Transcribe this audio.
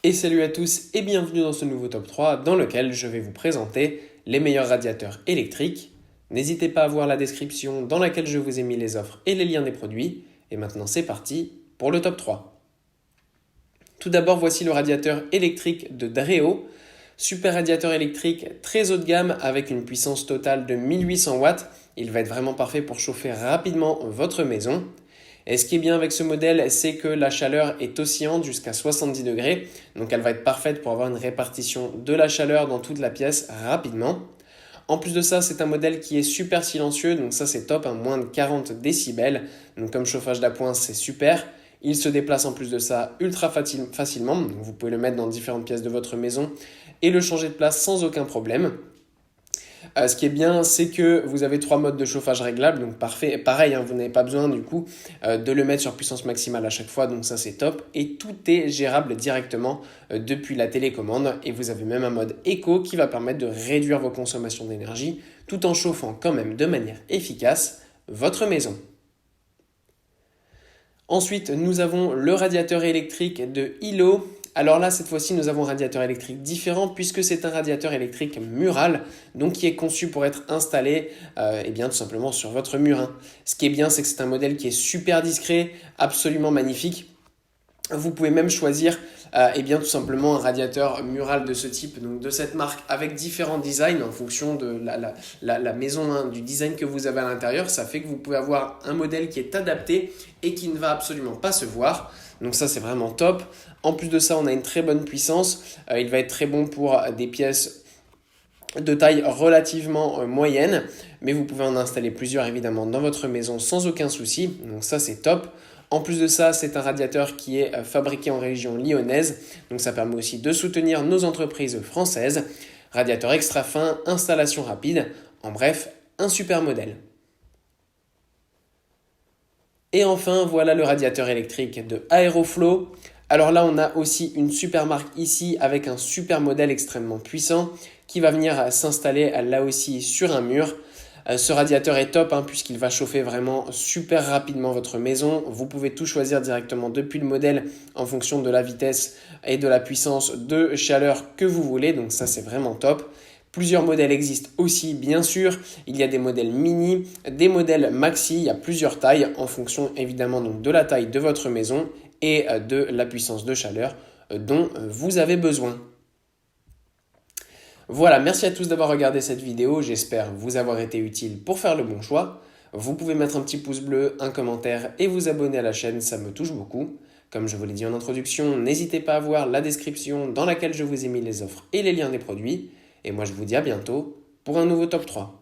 Et salut à tous et bienvenue dans ce nouveau top 3 dans lequel je vais vous présenter les meilleurs radiateurs électriques. N'hésitez pas à voir la description dans laquelle je vous ai mis les offres et les liens des produits. Et maintenant c'est parti pour le top 3. Tout d'abord voici le radiateur électrique de Dreo. Super radiateur électrique très haut de gamme avec une puissance totale de 1800 watts. Il va être vraiment parfait pour chauffer rapidement votre maison. Et ce qui est bien avec ce modèle, c'est que la chaleur est oscillante jusqu'à 70 degrés. Donc elle va être parfaite pour avoir une répartition de la chaleur dans toute la pièce rapidement. En plus de ça, c'est un modèle qui est super silencieux, donc ça c'est top, moins de 40 décibels. Donc comme chauffage d'appoint, c'est super. Il se déplace en plus de ça ultra facilement, donc vous pouvez le mettre dans différentes pièces de votre maison et le changer de place sans aucun problème. Ce qui est bien, c'est que vous avez 3 modes de chauffage réglables, donc parfait. Pareil, vous n'avez pas besoin du coup de le mettre sur puissance maximale à chaque fois, donc ça c'est top. Et tout est gérable directement depuis la télécommande. Et vous avez même un mode éco qui va permettre de réduire vos consommations d'énergie tout en chauffant quand même de manière efficace votre maison. Ensuite, nous avons le radiateur électrique de Hilo. Alors là, cette fois-ci, nous avons un radiateur électrique différent puisque c'est un radiateur électrique mural, donc qui est conçu pour être installé tout simplement sur votre mur. Ce qui est bien, c'est que c'est un modèle qui est super discret, absolument magnifique. Vous pouvez même choisir tout simplement un radiateur mural de ce type, donc de cette marque, avec différents designs en fonction de la maison, du design que vous avez à l'intérieur. Ça fait que vous pouvez avoir un modèle qui est adapté et qui ne va absolument pas se voir. Donc ça, c'est vraiment top. En plus de ça, on a une très bonne puissance. Il va être très bon pour des pièces de taille relativement moyenne, mais vous pouvez en installer plusieurs évidemment dans votre maison sans aucun souci. Donc ça, c'est top. En plus de ça, c'est un radiateur qui est fabriqué en région lyonnaise, donc ça permet aussi de soutenir nos entreprises françaises. Radiateur extra fin, installation rapide, en bref, un super modèle. Et enfin, voilà le radiateur électrique de Aeroflow. Alors là, on a aussi une super marque ici avec un super modèle extrêmement puissant qui va venir s'installer là aussi sur un mur. Ce radiateur est top puisqu'il va chauffer vraiment super rapidement votre maison. Vous pouvez tout choisir directement depuis le modèle en fonction de la vitesse et de la puissance de chaleur que vous voulez. Donc ça, c'est vraiment top. Plusieurs modèles existent aussi, bien sûr. Il y a des modèles mini, des modèles maxi. Il y a plusieurs tailles en fonction évidemment donc, de la taille de votre maison et de la puissance de chaleur dont vous avez besoin. Voilà, merci à tous d'avoir regardé cette vidéo, j'espère vous avoir été utile pour faire le bon choix. Vous pouvez mettre un petit pouce bleu, un commentaire et vous abonner à la chaîne, ça me touche beaucoup. Comme je vous l'ai dit en introduction, n'hésitez pas à voir la description dans laquelle je vous ai mis les offres et les liens des produits. Et moi je vous dis à bientôt pour un nouveau top 3.